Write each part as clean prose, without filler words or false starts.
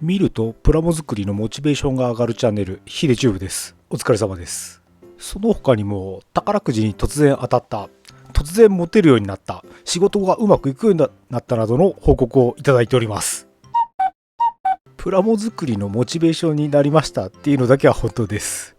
見るとプラモ作りのモチベーションが上がるチャンネル、ヒデチューブです。お疲れ様です。その他にも、宝くじに突然当たった、突然モテるようになった、仕事がうまくいくようになったなどの報告をいただいております。プラモ作りのモチベーションになりましたっていうのだけは本当です。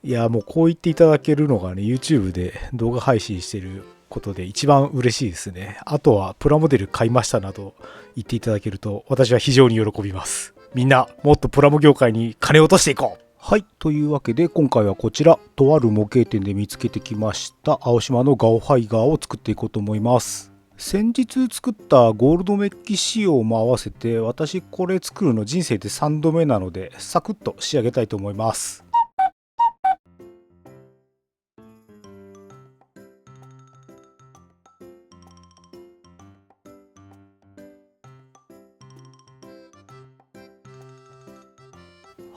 いや、もうこう言っていただけるのがね、YouTube で動画配信してることで一番嬉しいですね。あとはプラモデル買いましたなど言っていただけると私は非常に喜びます。みんなもっとプラモ業界に金を落としていこう。はい、というわけで今回はこちら、とある模型店で見つけてきました青島のガオハイガーを作っていこうと思います。先日作ったゴールドメッキ仕様も合わせて、私これ作るの人生で3度目なのでサクッと仕上げたいと思います。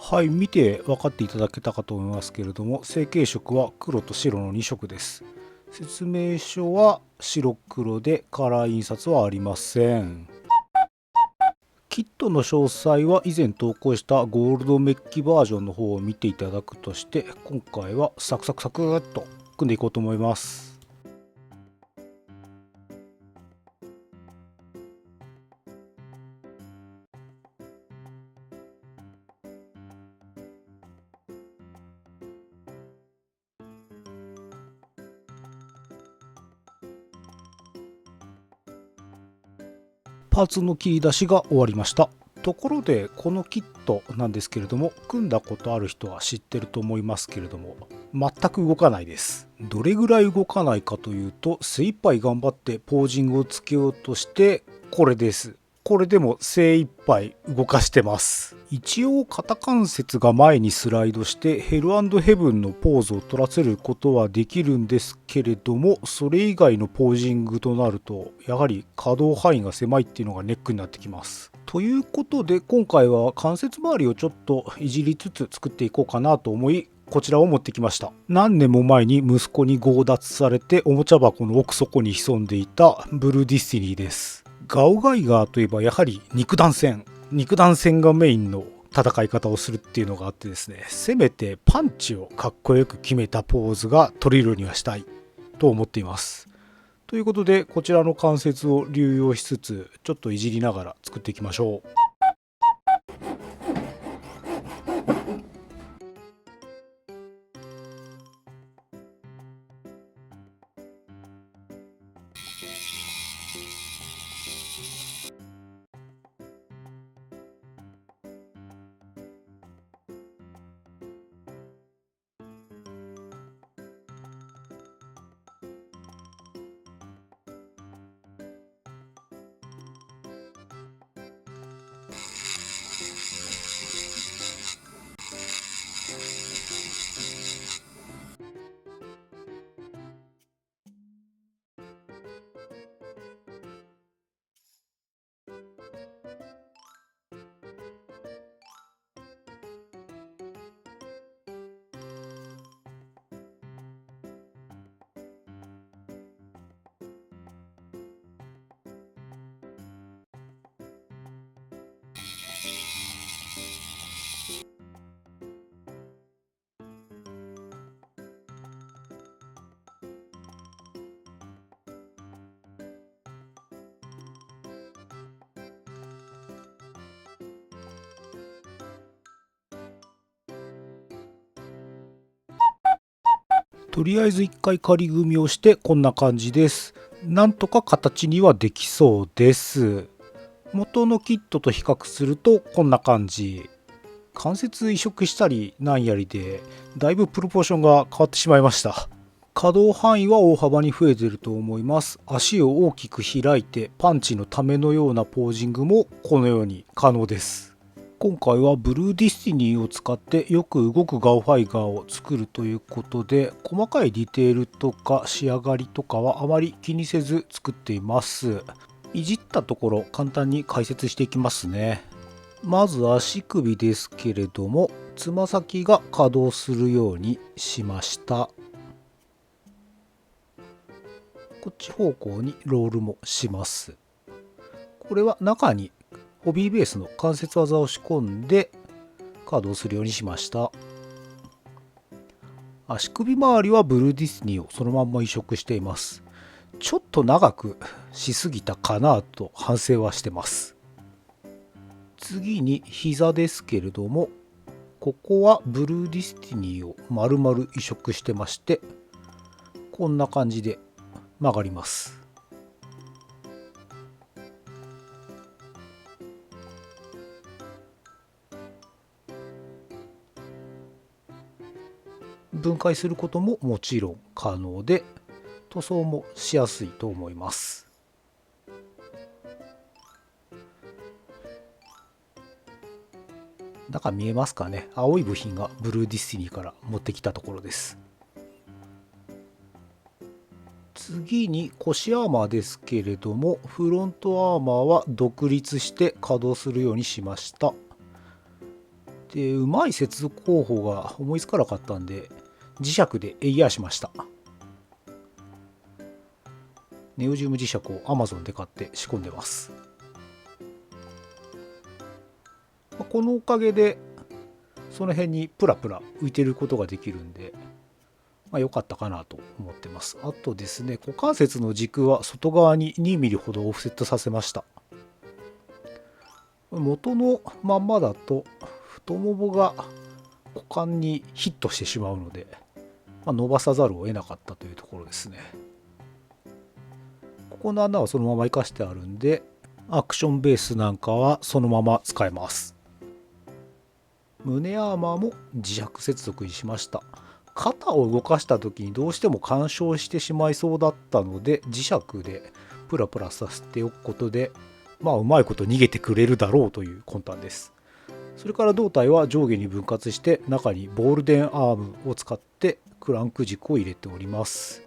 はい、見て分かっていただけたかと思いますけれども、成型色は黒と白の2色です。説明書は白黒でカラー印刷はありません。キットの詳細は以前投稿したゴールドメッキバージョンの方を見ていただくとして、今回はサクサクサクっと組んでいこうと思います。パーツの切り出しが終わりました。ところでこのキットなんですけれども、組んだことある人は知ってると思いますけれども、全く動かないです。どれぐらい動かないかというと、精一杯頑張ってポージングをつけようとしてこれです。これでも精一杯動かしてます。一応肩関節が前にスライドしてヘル&ヘブンのポーズを取らせることはできるんですけれども、それ以外のポージングとなるとやはり可動範囲が狭いっていうのがネックになってきます。ということで今回は関節周りをちょっといじりつつ作っていこうかなと思い、こちらを持ってきました。何年も前に息子に強奪されておもちゃ箱の奥底に潜んでいたブルーディスティニーです。ガオガイガーといえばやはり肉弾戦がメインの戦い方をするっていうのがあってですね、せめてパンチをかっこよく決めたポーズが取れるにはしたいと思っています。ということでこちらの関節を流用しつつちょっといじりながら作っていきましょう。とりあえず一回仮組みをしてこんな感じです。なんとか形にはできそうです。元のキットと比較するとこんな感じ。関節移植したりなんやりでだいぶプロポーションが変わってしまいました。可動範囲は大幅に増えていると思います。足を大きく開いてパンチのためのようなポージングもこのように可能です。今回はブルーディスティニーを使ってよく動くガオファイガーを作るということで、細かいディテールとか仕上がりとかはあまり気にせず作っています。いじったところ簡単に解説していきますね。まず足首ですけれども、つま先が可動するようにしました。こっち方向にロールもします。これは中にホビーベースの関節技を仕込んで稼働するようにしました。足首周りはブルーディスニーをそのまんま移植しています。ちょっと長くしすぎたかなと反省はしてます。次に膝ですけれども、ここはブルーディスティニーを丸々移植してまして、こんな感じで曲がります。分解することももちろん可能で、塗装もしやすいと思います。中見えますかね。青い部品がブルーディスティニーから持ってきたところです。次に腰アーマーですけれども、フロントアーマーは独立して稼働するようにしました。で、うまい接続方法が思いつかなかったんで、磁石でエイヤーしました。ネオジウム磁石を Amazon で買って仕込んでます。このおかげでその辺にプラプラ浮いてることができるんで、良かったかなと思ってます。あとですね、股関節の軸は外側に 2mm ほどオフセットさせました。元のまんまだと太ももが股間にヒットしてしまうので、伸ばさざるを得なかったというところですね。ここの穴はそのまま生かしてあるんで、アクションベースなんかはそのまま使えます。胸アーマーも磁石接続にしました。肩を動かした時にどうしても干渉してしまいそうだったので、磁石でプラプラさせておくことで、うまいこと逃げてくれるだろうという魂胆です。それから胴体は上下に分割して中にボールデンアームを使ってクランク軸を入れております。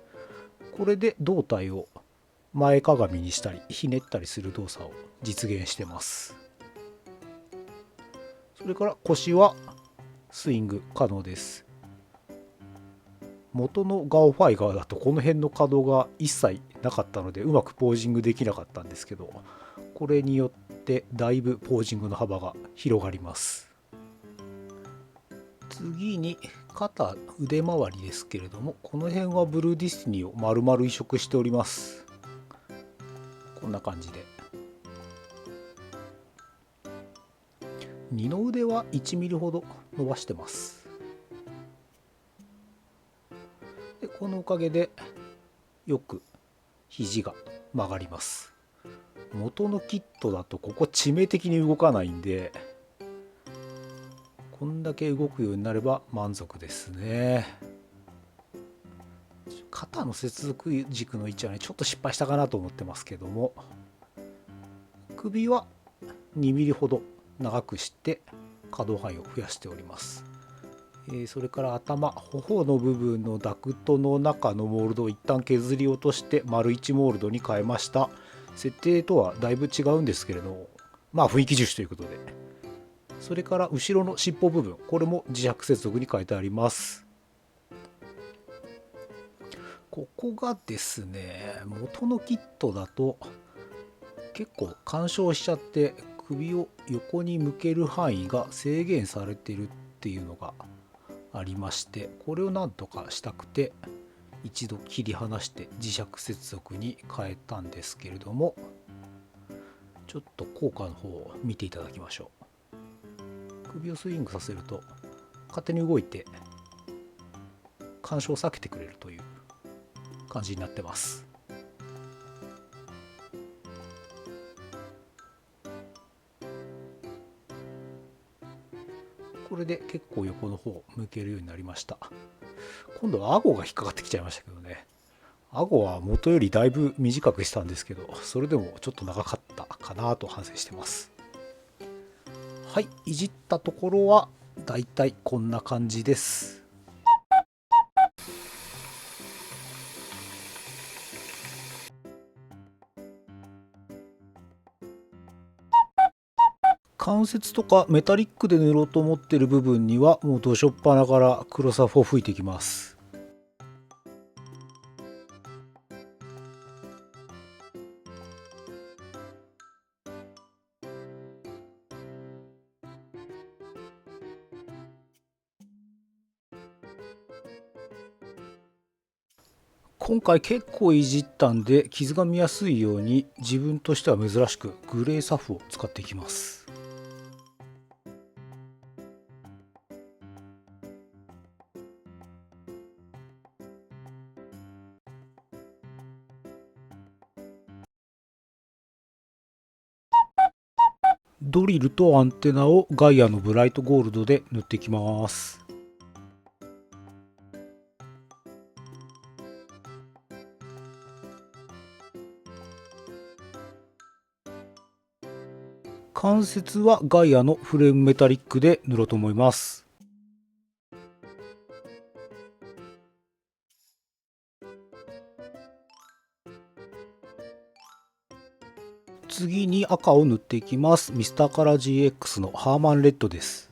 これで胴体を前かがみにしたりひねったりする動作を実現してます。それから腰はスイング可能です。元のガオファイガーだとこの辺の可動が一切なかったのでうまくポージングできなかったんですけど、これによってだいぶポージングの幅が広がります。次に肩腕周りですけれども、この辺はブルーディスティニーを丸々移植しております。こんな感じで二の腕は 1mm ほど伸ばしてます。でこのおかげでよく肘が曲がります。元のキットだとここ致命的に動かないんで、こんだけ動くようになれば満足ですね。肩の接続軸の位置はねちょっと失敗したかなと思ってますけども、首は 2mm ほど長くして可動範囲を増やしております。それから頭、頬の部分のダクトの中のモールドを一旦削り落として丸1モールドに変えました。設定とはだいぶ違うんですけれども、雰囲気重視ということで。それから後ろの尻尾部分、これも磁石接続に変えてあります。ここがですね、元のキットだと結構干渉しちゃって首を横に向ける範囲が制限されてるっていうのがありまして、これをなんとかしたくて一度切り離して磁石接続に変えたんですけれども、ちょっと効果の方を見ていただきましょう。首をスイングさせると勝手に動いて干渉を避けてくれるという感じになってます。これで結構横の方向けるようになりました。今度は顎が引っかかってきちゃいましたけどね。顎は元よりだいぶ短くしたんですけど、それでもちょっと長かったかなと反省してます。はい、いじったところはだいたいこんな感じです。関節とかメタリックで塗ろうと思ってる部分にはもうどしょっぱなから黒サフを吹いていきます。今回結構いじったんで傷が見やすいように自分としては珍しくグレーサフを使っていきます。ドリルとアンテナをガイアのブライトゴールドで塗っていきます。関節はガイアのフレームメタリックで塗ろうと思います。次に赤を塗っていきます。ミスターカラー GX のハーマンレッドです。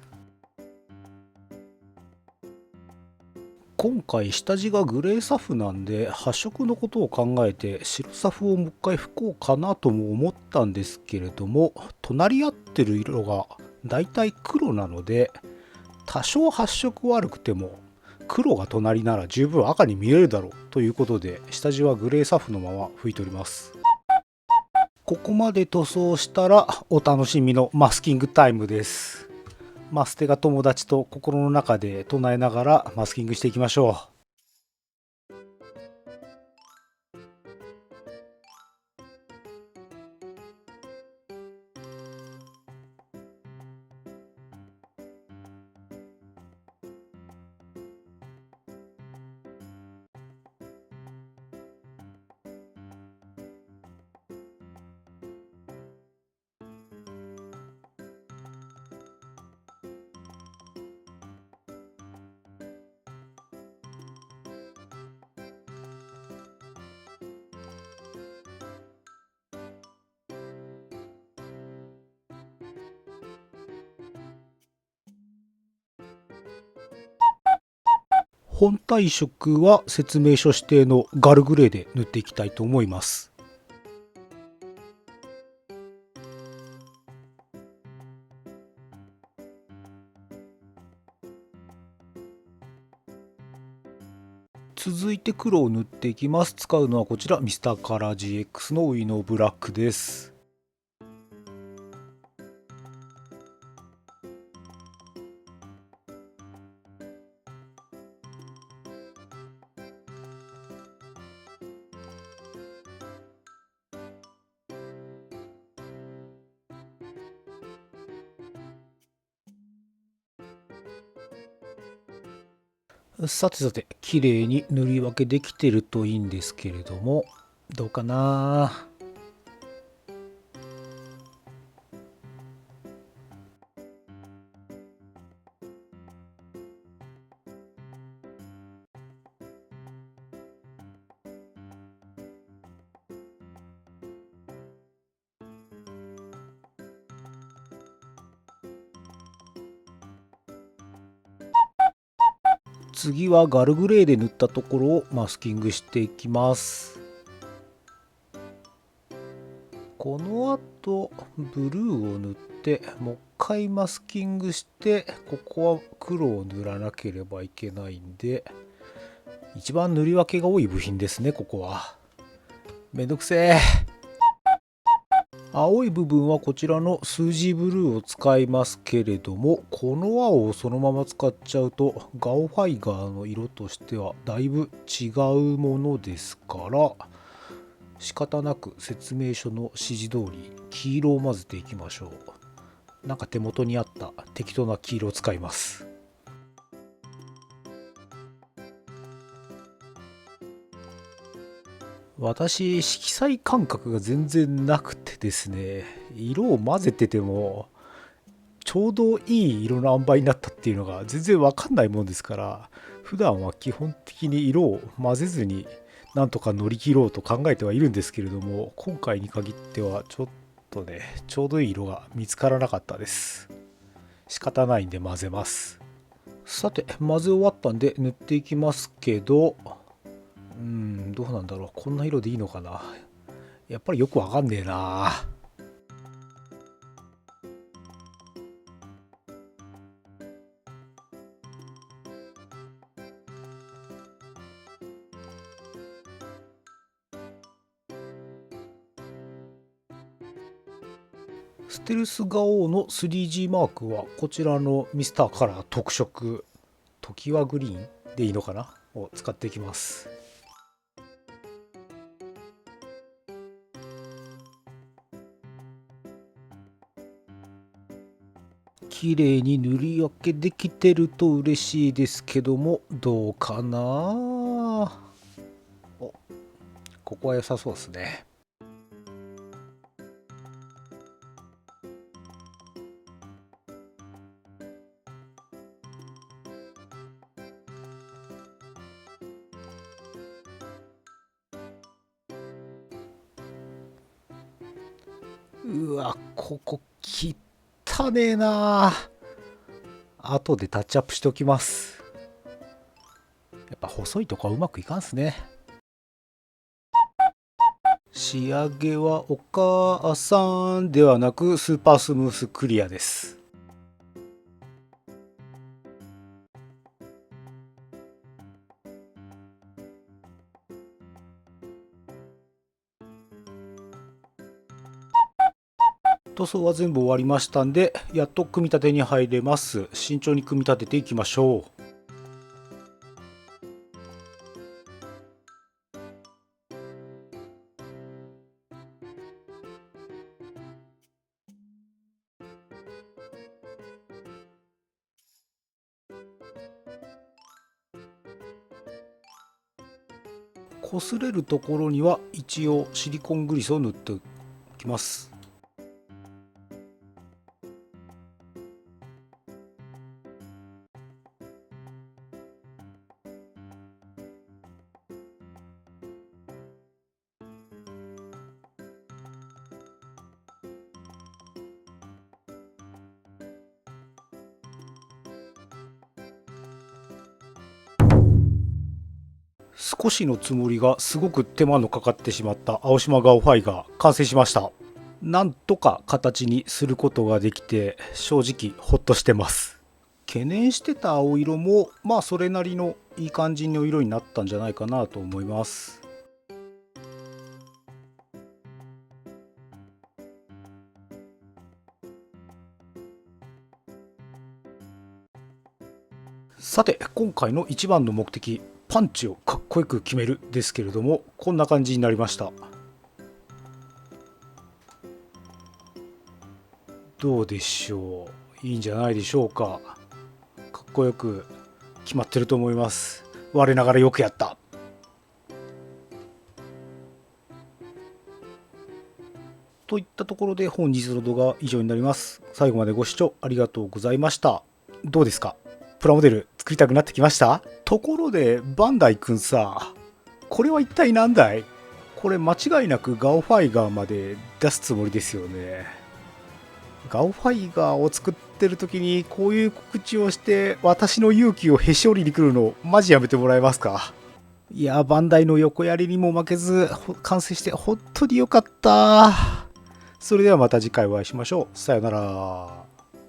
今回下地がグレーサフなんで発色のことを考えて白サフをもう一回拭こうかなとも思ったんですけれども、隣り合ってる色がだいたい黒なので多少発色悪くても黒が隣なら十分赤に見えるだろうということで下地はグレーサフのまま拭いております。ここまで塗装したらお楽しみのマスキングタイムです。マステが友達と心の中で唱えながらマスキングしていきましょう。本体色は説明書指定のガルグレーで塗っていきたいと思います。続いて黒を塗っていきます。使うのはこちらミスターカラー GX のウィノーブラックです。さてさて、綺麗に塗り分けできてるといいんですけれども、どうかな。次はガルグレーで塗ったところをマスキングしていきます。この後ブルーを塗ってもう一回マスキングして、ここは黒を塗らなければいけないんで、一番塗り分けが多い部品ですね。ここはめんどくせえ。青い部分はこちらのスージーブルーを使いますけれども、この青をそのまま使っちゃうとガオファイガーの色としてはだいぶ違うものですから、仕方なく説明書の指示通り黄色を混ぜていきましょう。なんか手元にあった適当な黄色を使います。私、色彩感覚が全然なくてですね、色を混ぜててもちょうどいい色の塩梅になったっていうのが全然わかんないもんですから、普段は基本的に色を混ぜずになんとか乗り切ろうと考えてはいるんですけれども、今回に限ってはちょっとね、ちょうどいい色が見つからなかったです。仕方ないんで混ぜます。さて、混ぜ終わったんで塗っていきますけど、どうなんだろう。こんな色でいいのかな。やっぱりよくわかんねえな。ステルスガオーの 3G マークはこちらのミスターカラー特色トキワグリーンでいいのかなを使っていきます。綺麗に塗り分けできてると嬉しいですけども、どうかな。お、ここは良さそうですね。うわ、ここ汚ねえな。後でタッチアップしておきます。やっぱ細いとこはうまくいかんすね。仕上げはお母さんではなくスーパースムースクリアです。塗装は全部終わりましたんで、やっと組み立てに入れます。慎重に組み立てていきましょう。擦れるところには一応シリコングリスを塗っておきます。少しのつもりがすごく手間のかかってしまった青島ガオファイが完成しました。なんとか形にすることができて正直ホッとしてます。懸念してた青色もまあそれなりのいい感じの色になったんじゃないかなと思います。さて今回の一番の目的、パンチをかっこよく決めるですけれども、こんな感じになりました。どうでしょう、いいんじゃないでしょうか。かっこよく決まってると思います。我ながらよくやった。といったところで本日の動画は以上になります。最後までご視聴ありがとうございました。どうですか、プラモデル作りたくなってきました？ところでバンダイくんさ、これは一体何だい？これ間違いなくガオファイガーまで出すつもりですよね。ガオファイガーを作ってる時にこういう告知をして私の勇気をへし折りに来るのマジやめてもらえますか？いや、バンダイの横やりにも負けず完成して本当に良かった。それではまた次回お会いしましょう。さよなら。